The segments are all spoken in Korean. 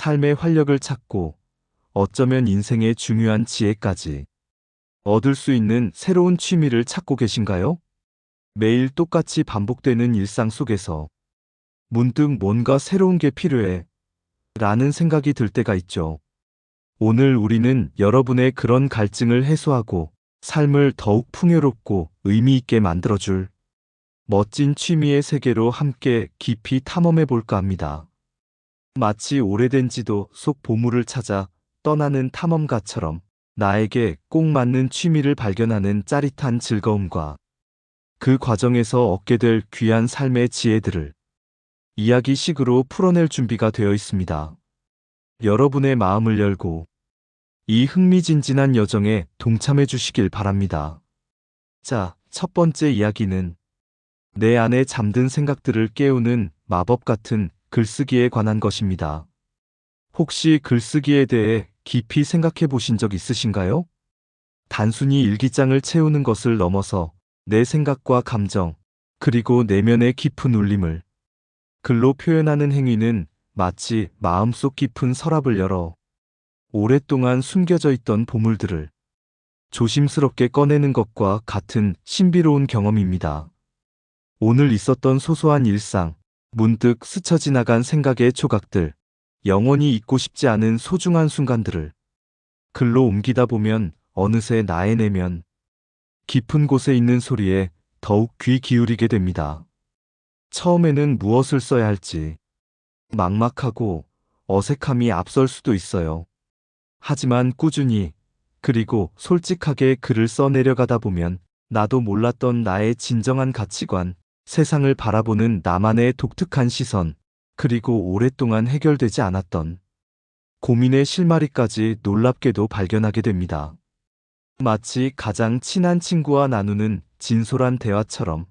삶의 활력을 찾고 어쩌면 인생의 중요한 지혜까지 얻을 수 있는 새로운 취미를 찾고 계신가요? 매일 똑같이 반복되는 일상 속에서 문득 뭔가 새로운 게 필요해 라는 생각이 들 때가 있죠. 오늘 우리는 여러분의 그런 갈증을 해소하고 삶을 더욱 풍요롭고 의미 있게 만들어줄 멋진 취미의 세계로 함께 깊이 탐험해 볼까 합니다. 마치 오래된 지도 속 보물을 찾아 떠나는 탐험가처럼 나에게 꼭 맞는 취미를 발견하는 짜릿한 즐거움과 그 과정에서 얻게 될 귀한 삶의 지혜들을 이야기식으로 풀어낼 준비가 되어 있습니다. 여러분의 마음을 열고 이 흥미진진한 여정에 동참해 주시길 바랍니다. 자, 첫 번째 이야기는 내 안에 잠든 생각들을 깨우는 마법 같은 글쓰기에 관한 것입니다. 혹시 글쓰기에 대해 깊이 생각해 보신 적 있으신가요? 단순히 일기장을 채우는 것을 넘어서 내 생각과 감정, 그리고 내면의 깊은 울림을 글로 표현하는 행위는 마치 마음속 깊은 서랍을 열어 오랫동안 숨겨져 있던 보물들을 조심스럽게 꺼내는 것과 같은 신비로운 경험입니다. 오늘 있었던 소소한 일상, 문득 스쳐 지나간 생각의 조각들, 영원히 잊고 싶지 않은 소중한 순간들을 글로 옮기다 보면 어느새 나의 내면, 깊은 곳에 있는 소리에 더욱 귀 기울이게 됩니다. 처음에는 무엇을 써야 할지 막막하고 어색함이 앞설 수도 있어요. 하지만 꾸준히 그리고 솔직하게 글을 써내려가다 보면 나도 몰랐던 나의 진정한 가치관, 세상을 바라보는 나만의 독특한 시선, 그리고 오랫동안 해결되지 않았던 고민의 실마리까지 놀랍게도 발견하게 됩니다. 마치 가장 친한 친구와 나누는 진솔한 대화처럼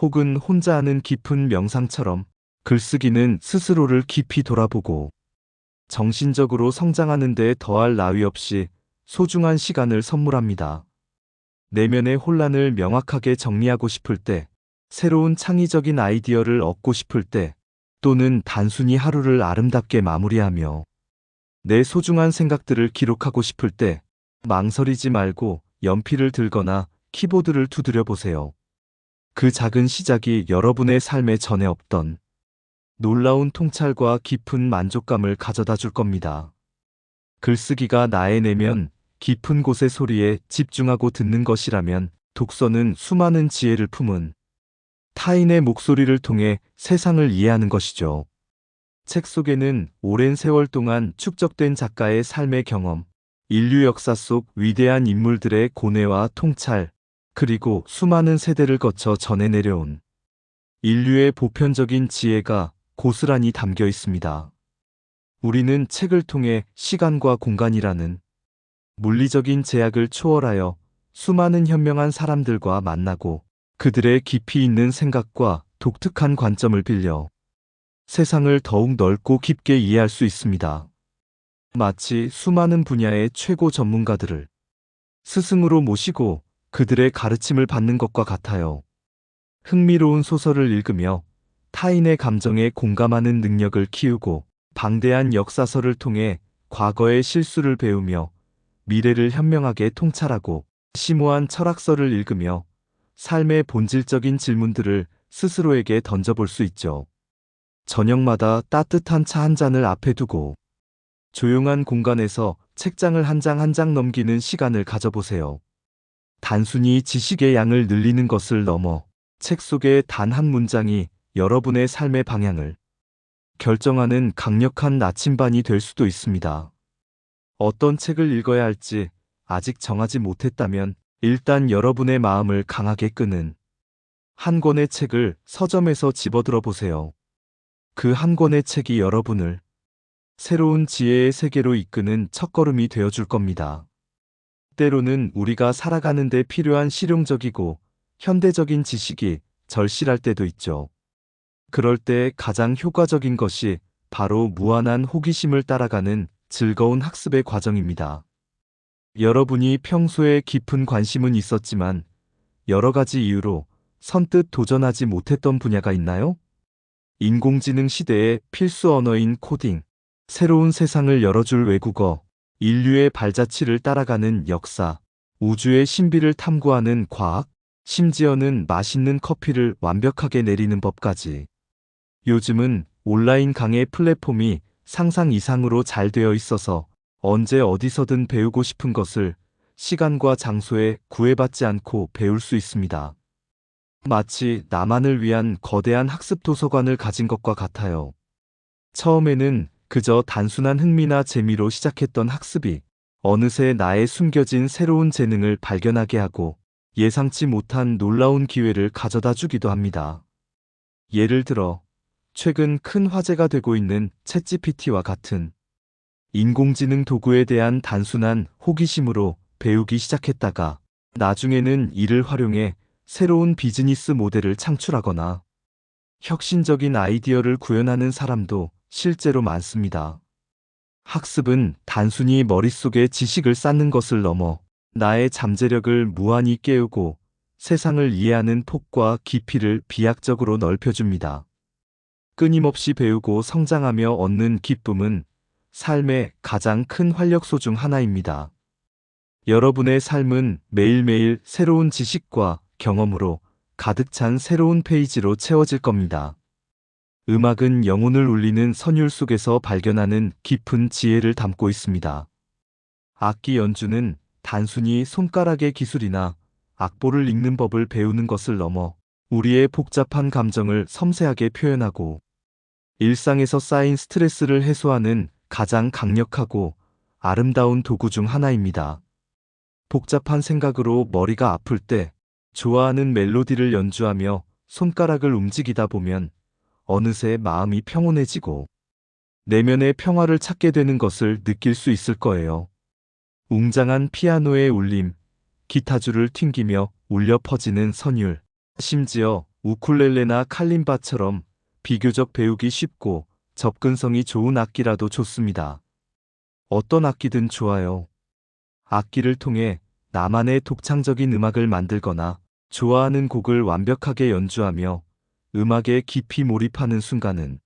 혹은 혼자 하는 깊은 명상처럼 글쓰기는 스스로를 깊이 돌아보고 정신적으로 성장하는 데 더할 나위 없이 소중한 시간을 선물합니다. 내면의 혼란을 명확하게 정리하고 싶을 때, 새로운 창의적인 아이디어를 얻고 싶을 때, 또는 단순히 하루를 아름답게 마무리하며 내 소중한 생각들을 기록하고 싶을 때, 망설이지 말고 연필을 들거나 키보드를 두드려 보세요. 그 작은 시작이 여러분의 삶에 전에 없던 놀라운 통찰과 깊은 만족감을 가져다 줄 겁니다. 글쓰기가 나의 내면 깊은 곳의 소리에 집중하고 듣는 것이라면 독서는 수많은 지혜를 품은 타인의 목소리를 통해 세상을 이해하는 것이죠. 책 속에는 오랜 세월 동안 축적된 작가의 삶의 경험, 인류 역사 속 위대한 인물들의 고뇌와 통찰, 그리고 수많은 세대를 거쳐 전해 내려온 인류의 보편적인 지혜가 고스란히 담겨 있습니다. 우리는 책을 통해 시간과 공간이라는 물리적인 제약을 초월하여 수많은 현명한 사람들과 만나고 그들의 깊이 있는 생각과 독특한 관점을 빌려 세상을 더욱 넓고 깊게 이해할 수 있습니다. 마치 수많은 분야의 최고 전문가들을 스승으로 모시고 그들의 가르침을 받는 것과 같아요. 흥미로운 소설을 읽으며 타인의 감정에 공감하는 능력을 키우고 방대한 역사서를 통해 과거의 실수를 배우며 미래를 현명하게 통찰하고 심오한 철학서를 읽으며 삶의 본질적인 질문들을 스스로에게 던져볼 수 있죠. 저녁마다 따뜻한 차 한 잔을 앞에 두고 조용한 공간에서 책장을 한 장 한 장 넘기는 시간을 가져보세요. 단순히 지식의 양을 늘리는 것을 넘어 책 속의 단 한 문장이 여러분의 삶의 방향을 결정하는 강력한 나침반이 될 수도 있습니다. 어떤 책을 읽어야 할지 아직 정하지 못했다면 일단 여러분의 마음을 강하게 끄는 한 권의 책을 서점에서 집어들어 보세요. 그 한 권의 책이 여러분을 새로운 지혜의 세계로 이끄는 첫걸음이 되어줄 겁니다. 때로는 우리가 살아가는 데 필요한 실용적이고 현대적인 지식이 절실할 때도 있죠. 그럴 때 가장 효과적인 것이 바로 무한한 호기심을 따라가는 즐거운 학습의 과정입니다. 여러분이 평소에 깊은 관심은 있었지만 여러 가지 이유로 선뜻 도전하지 못했던 분야가 있나요? 인공지능 시대의 필수 언어인 코딩, 새로운 세상을 열어줄 외국어, 인류의 발자취를 따라가는 역사, 우주의 신비를 탐구하는 과학, 심지어는 맛있는 커피를 완벽하게 내리는 법까지. 요즘은 온라인 강의 플랫폼이 상상 이상으로 잘 되어 있어서 언제 어디서든 배우고 싶은 것을 시간과 장소에 구애받지 않고 배울 수 있습니다. 마치 나만을 위한 거대한 학습 도서관을 가진 것과 같아요. 처음에는 그저 단순한 흥미나 재미로 시작했던 학습이 어느새 나의 숨겨진 새로운 재능을 발견하게 하고 예상치 못한 놀라운 기회를 가져다 주기도 합니다. 예를 들어, 최근 큰 화제가 되고 있는 챗GPT와 같은 인공지능 도구에 대한 단순한 호기심으로 배우기 시작했다가 나중에는 이를 활용해 새로운 비즈니스 모델을 창출하거나 혁신적인 아이디어를 구현하는 사람도 실제로 많습니다. 학습은 단순히 머릿속에 지식을 쌓는 것을 넘어 나의 잠재력을 무한히 깨우고 세상을 이해하는 폭과 깊이를 비약적으로 넓혀줍니다. 끊임없이 배우고 성장하며 얻는 기쁨은 삶의 가장 큰 활력소 중 하나입니다. 여러분의 삶은 매일매일 새로운 지식과 경험으로 가득 찬 새로운 페이지로 채워질 겁니다. 음악은 영혼을 울리는 선율 속에서 발견하는 깊은 지혜를 담고 있습니다. 악기 연주는 단순히 손가락의 기술이나 악보를 읽는 법을 배우는 것을 넘어 우리의 복잡한 감정을 섬세하게 표현하고 일상에서 쌓인 스트레스를 해소하는 가장 강력하고 아름다운 도구 중 하나입니다. 복잡한 생각으로 머리가 아플 때 좋아하는 멜로디를 연주하며 손가락을 움직이다 보면 어느새 마음이 평온해지고 내면의 평화를 찾게 되는 것을 느낄 수 있을 거예요. 웅장한 피아노의 울림, 기타줄을 튕기며 울려 퍼지는 선율, 심지어 우쿨렐레나 칼림바처럼 비교적 배우기 쉽고 접근성이 좋은 악기라도 좋습니다. 어떤 악기든 좋아요. 악기를 통해 나만의 독창적인 음악을 만들거나 좋아하는 곡을 완벽하게 연주하며 음악에 깊이 몰입하는 순간은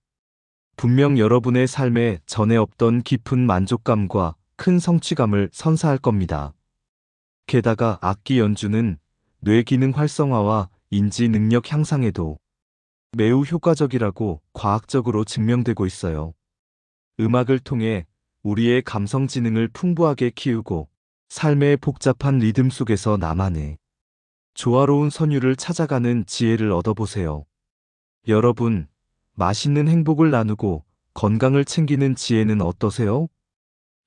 분명 여러분의 삶에 전에 없던 깊은 만족감과 큰 성취감을 선사할 겁니다. 게다가 악기 연주는 뇌 기능 활성화와 인지 능력 향상에도 매우 효과적이라고 과학적으로 증명되고 있어요. 음악을 통해 우리의 감성 지능을 풍부하게 키우고 삶의 복잡한 리듬 속에서 나만의 조화로운 선율을 찾아가는 지혜를 얻어보세요. 여러분, 맛있는 행복을 나누고 건강을 챙기는 지혜는 어떠세요?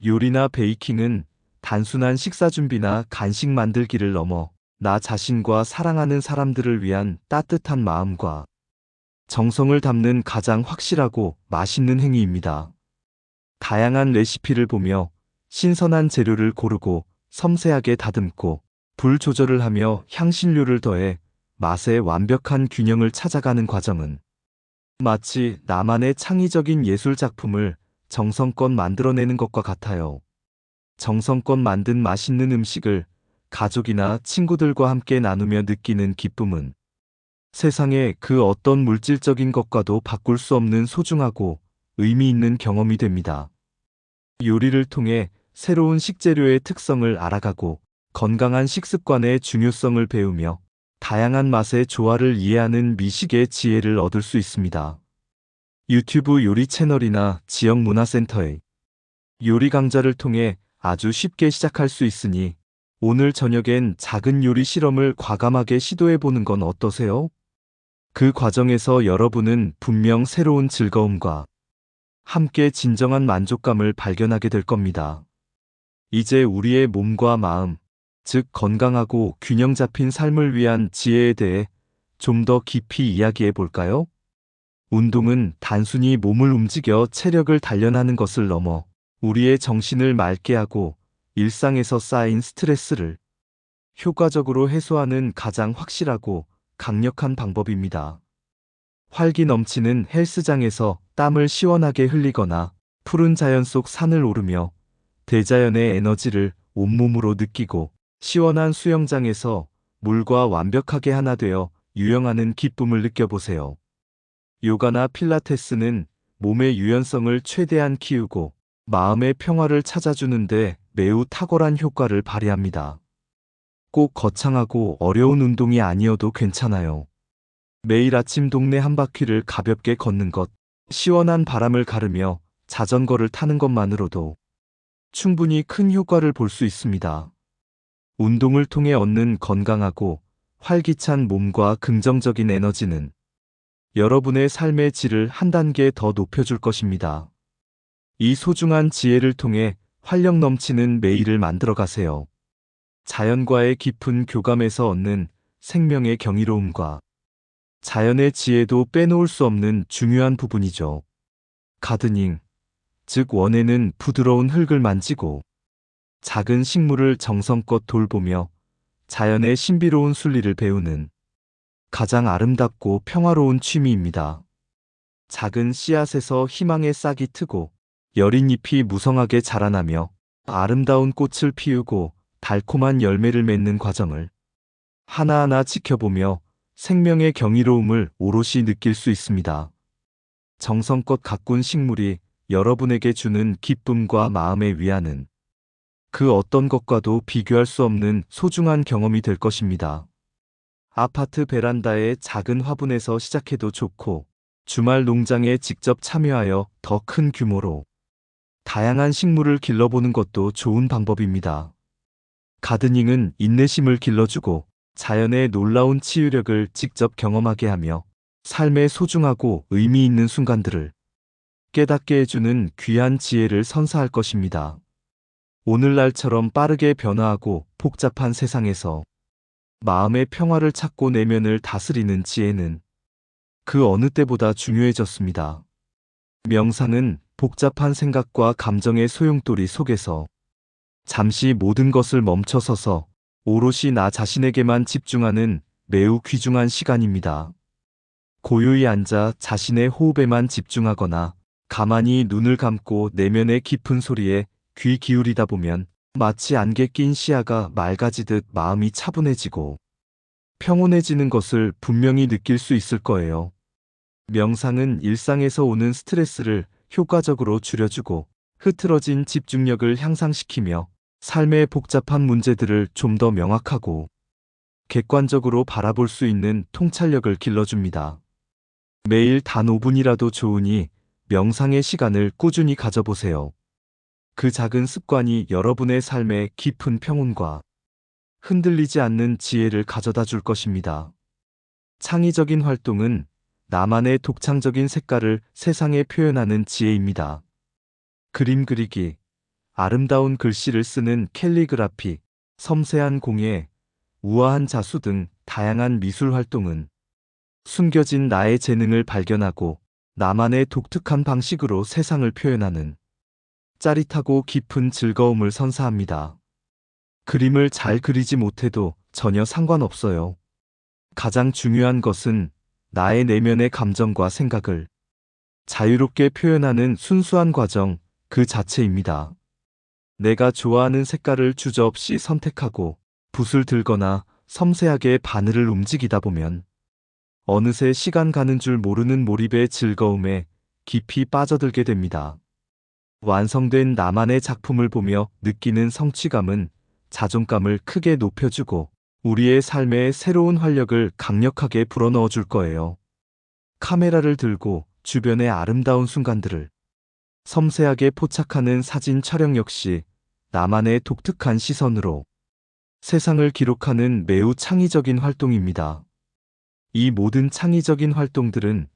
요리나 베이킹은 단순한 식사 준비나 간식 만들기를 넘어 나 자신과 사랑하는 사람들을 위한 따뜻한 마음과 정성을 담는 가장 확실하고 맛있는 행위입니다. 다양한 레시피를 보며 신선한 재료를 고르고 섬세하게 다듬고 불 조절을 하며 향신료를 더해 맛의 완벽한 균형을 찾아가는 과정은 마치 나만의 창의적인 예술 작품을 정성껏 만들어내는 것과 같아요. 정성껏 만든 맛있는 음식을 가족이나 친구들과 함께 나누며 느끼는 기쁨은 세상의 그 어떤 물질적인 것과도 바꿀 수 없는 소중하고 의미 있는 경험이 됩니다. 요리를 통해 새로운 식재료의 특성을 알아가고 건강한 식습관의 중요성을 배우며 다양한 맛의 조화를 이해하는 미식의 지혜를 얻을 수 있습니다. 유튜브 요리 채널이나 지역 문화센터의 요리 강좌를 통해 아주 쉽게 시작할 수 있으니 오늘 저녁엔 작은 요리 실험을 과감하게 시도해 보는 건 어떠세요? 그 과정에서 여러분은 분명 새로운 즐거움과 함께 진정한 만족감을 발견하게 될 겁니다. 이제 우리의 몸과 마음, 즉 건강하고 균형 잡힌 삶을 위한 지혜에 대해 좀 더 깊이 이야기해 볼까요? 운동은 단순히 몸을 움직여 체력을 단련하는 것을 넘어 우리의 정신을 맑게 하고 일상에서 쌓인 스트레스를 효과적으로 해소하는 가장 확실하고 강력한 방법입니다. 활기 넘치는 헬스장에서 땀을 시원하게 흘리거나 푸른 자연 속 산을 오르며 대자연의 에너지를 온몸으로 느끼고 시원한 수영장에서 물과 완벽하게 하나 되어 유영하는 기쁨을 느껴보세요. 요가나 필라테스는 몸의 유연성을 최대한 키우고 마음의 평화를 찾아주는데 매우 탁월한 효과를 발휘합니다. 꼭 거창하고 어려운 운동이 아니어도 괜찮아요. 매일 아침 동네 한 바퀴를 가볍게 걷는 것, 시원한 바람을 가르며 자전거를 타는 것만으로도 충분히 큰 효과를 볼 수 있습니다. 운동을 통해 얻는 건강하고 활기찬 몸과 긍정적인 에너지는 여러분의 삶의 질을 한 단계 더 높여줄 것입니다. 이 소중한 지혜를 통해 활력 넘치는 매일을 만들어 가세요. 자연과의 깊은 교감에서 얻는 생명의 경이로움과 자연의 지혜도 빼놓을 수 없는 중요한 부분이죠. 가드닝, 즉 원에는 부드러운 흙을 만지고 작은 식물을 정성껏 돌보며 자연의 신비로운 순리를 배우는 가장 아름답고 평화로운 취미입니다. 작은 씨앗에서 희망의 싹이 트고 여린 잎이 무성하게 자라나며 아름다운 꽃을 피우고 달콤한 열매를 맺는 과정을 하나하나 지켜보며 생명의 경이로움을 오롯이 느낄 수 있습니다. 정성껏 가꾼 식물이 여러분에게 주는 기쁨과 마음의 위안은 그 어떤 것과도 비교할 수 없는 소중한 경험이 될 것입니다. 아파트 베란다의 작은 화분에서 시작해도 좋고, 주말 농장에 직접 참여하여 더 큰 규모로 다양한 식물을 길러보는 것도 좋은 방법입니다. 가드닝은 인내심을 길러주고 자연의 놀라운 치유력을 직접 경험하게 하며 삶의 소중하고 의미 있는 순간들을 깨닫게 해주는 귀한 지혜를 선사할 것입니다. 오늘날처럼 빠르게 변화하고 복잡한 세상에서 마음의 평화를 찾고 내면을 다스리는 지혜는 그 어느 때보다 중요해졌습니다. 명상은 복잡한 생각과 감정의 소용돌이 속에서 잠시 모든 것을 멈춰서서 오롯이 나 자신에게만 집중하는 매우 귀중한 시간입니다. 고요히 앉아 자신의 호흡에만 집중하거나 가만히 눈을 감고 내면의 깊은 소리에 귀 기울이다 보면 마치 안개 낀 시야가 맑아지듯 마음이 차분해지고 평온해지는 것을 분명히 느낄 수 있을 거예요. 명상은 일상에서 오는 스트레스를 효과적으로 줄여주고 흐트러진 집중력을 향상시키며 삶의 복잡한 문제들을 좀 더 명확하고 객관적으로 바라볼 수 있는 통찰력을 길러줍니다. 매일 단 5분이라도 좋으니 명상의 시간을 꾸준히 가져보세요. 그 작은 습관이 여러분의 삶에 깊은 평온과 흔들리지 않는 지혜를 가져다 줄 것입니다. 창의적인 활동은 나만의 독창적인 색깔을 세상에 표현하는 지혜입니다. 그림 그리기, 아름다운 글씨를 쓰는 캘리그라피, 섬세한 공예, 우아한 자수 등 다양한 미술 활동은 숨겨진 나의 재능을 발견하고 나만의 독특한 방식으로 세상을 표현하는 짜릿하고 깊은 즐거움을 선사합니다. 그림을 잘 그리지 못해도 전혀 상관없어요. 가장 중요한 것은 나의 내면의 감정과 생각을 자유롭게 표현하는 순수한 과정 그 자체입니다. 내가 좋아하는 색깔을 주저없이 선택하고 붓을 들거나 섬세하게 바늘을 움직이다 보면 어느새 시간 가는 줄 모르는 몰입의 즐거움에 깊이 빠져들게 됩니다. 완성된 나만의 작품을 보며 느끼는 성취감은 자존감을 크게 높여주고 우리의 삶에 새로운 활력을 강력하게 불어넣어 줄 거예요. 카메라를 들고 주변의 아름다운 순간들을 섬세하게 포착하는 사진 촬영 역시 나만의 독특한 시선으로 세상을 기록하는 매우 창의적인 활동입니다. 이 모든 창의적인 활동들은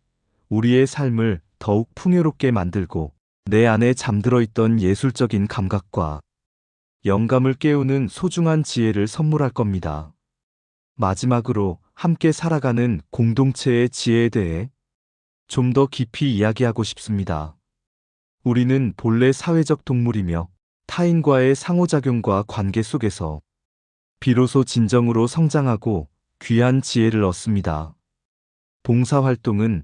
우리의 삶을 더욱 풍요롭게 만들고 내 안에 잠들어 있던 예술적인 감각과 영감을 깨우는 소중한 지혜를 선물할 겁니다. 마지막으로 함께 살아가는 공동체의 지혜에 대해 좀 더 깊이 이야기하고 싶습니다. 우리는 본래 사회적 동물이며 타인과의 상호작용과 관계 속에서 비로소 진정으로 성장하고 귀한 지혜를 얻습니다. 봉사활동은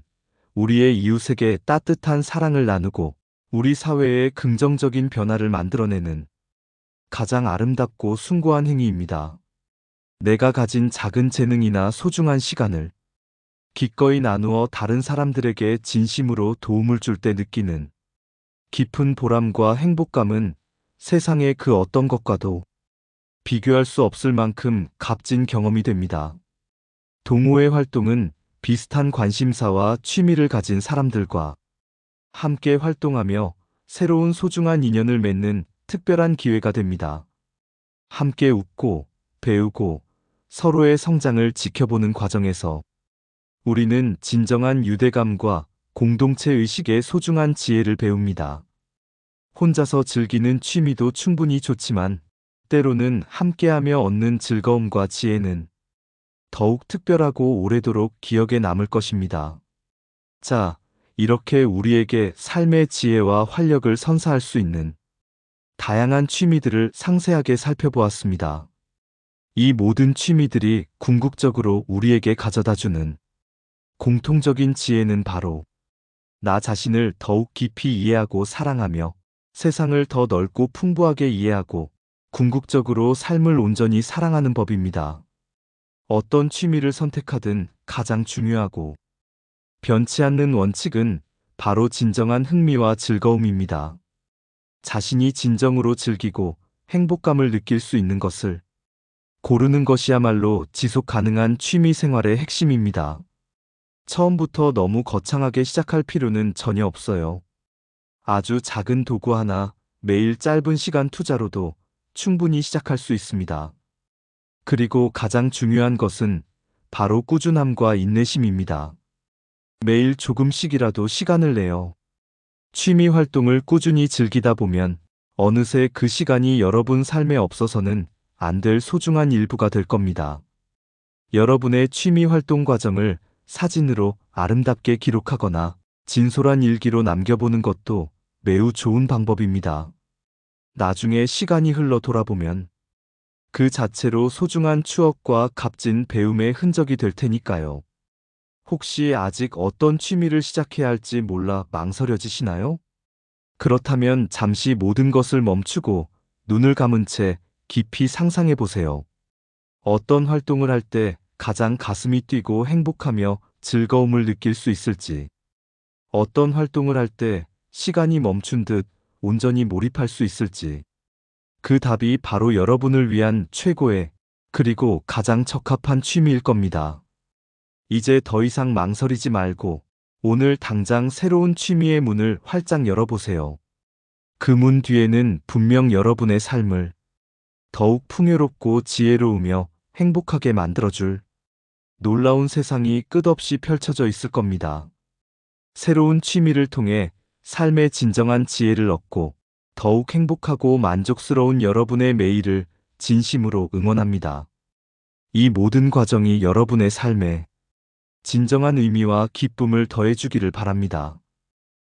우리의 이웃에게 따뜻한 사랑을 나누고 우리 사회에 긍정적인 변화를 만들어내는 가장 아름답고 숭고한 행위입니다. 내가 가진 작은 재능이나 소중한 시간을 기꺼이 나누어 다른 사람들에게 진심으로 도움을 줄 때 느끼는 깊은 보람과 행복감은 세상의 그 어떤 것과도 비교할 수 없을 만큼 값진 경험이 됩니다. 동호회 활동은 비슷한 관심사와 취미를 가진 사람들과 함께 활동하며 새로운 소중한 인연을 맺는 특별한 기회가 됩니다. 함께 웃고 배우고 서로의 성장을 지켜보는 과정에서 우리는 진정한 유대감과 공동체 의식의 소중한 지혜를 배웁니다. 혼자서 즐기는 취미도 충분히 좋지만 때로는 함께하며 얻는 즐거움과 지혜는 더욱 특별하고 오래도록 기억에 남을 것입니다. 자, 이렇게 우리에게 삶의 지혜와 활력을 선사할 수 있는 다양한 취미들을 상세하게 살펴보았습니다. 이 모든 취미들이 궁극적으로 우리에게 가져다주는 공통적인 지혜는 바로 나 자신을 더욱 깊이 이해하고 사랑하며 세상을 더 넓고 풍부하게 이해하고 궁극적으로 삶을 온전히 사랑하는 법입니다. 어떤 취미를 선택하든 가장 중요하고 변치 않는 원칙은 바로 진정한 흥미와 즐거움입니다. 자신이 진정으로 즐기고 행복감을 느낄 수 있는 것을 고르는 것이야말로 지속 가능한 취미 생활의 핵심입니다. 처음부터 너무 거창하게 시작할 필요는 전혀 없어요. 아주 작은 도구 하나, 매일 짧은 시간 투자로도 충분히 시작할 수 있습니다. 그리고 가장 중요한 것은 바로 꾸준함과 인내심입니다. 매일 조금씩이라도 시간을 내어 취미 활동을 꾸준히 즐기다 보면 어느새 그 시간이 여러분 삶에 없어서는 안 될 소중한 일부가 될 겁니다. 여러분의 취미 활동 과정을 사진으로 아름답게 기록하거나 진솔한 일기로 남겨보는 것도 매우 좋은 방법입니다. 나중에 시간이 흘러 돌아보면 그 자체로 소중한 추억과 값진 배움의 흔적이 될 테니까요. 혹시 아직 어떤 취미를 시작해야 할지 몰라 망설여지시나요? 그렇다면 잠시 모든 것을 멈추고 눈을 감은 채 깊이 상상해 보세요. 어떤 활동을 할 때 가장 가슴이 뛰고 행복하며 즐거움을 느낄 수 있을지, 어떤 활동을 할 때 시간이 멈춘 듯 온전히 몰입할 수 있을지, 그 답이 바로 여러분을 위한 최고의 그리고 가장 적합한 취미일 겁니다. 이제 더 이상 망설이지 말고 오늘 당장 새로운 취미의 문을 활짝 열어보세요. 그 문 뒤에는 분명 여러분의 삶을 더욱 풍요롭고 지혜로우며 행복하게 만들어줄 놀라운 세상이 끝없이 펼쳐져 있을 겁니다. 새로운 취미를 통해 삶의 진정한 지혜를 얻고 더욱 행복하고 만족스러운 여러분의 매일을 진심으로 응원합니다. 이 모든 과정이 여러분의 삶에 진정한 의미와 기쁨을 더해주기를 바랍니다.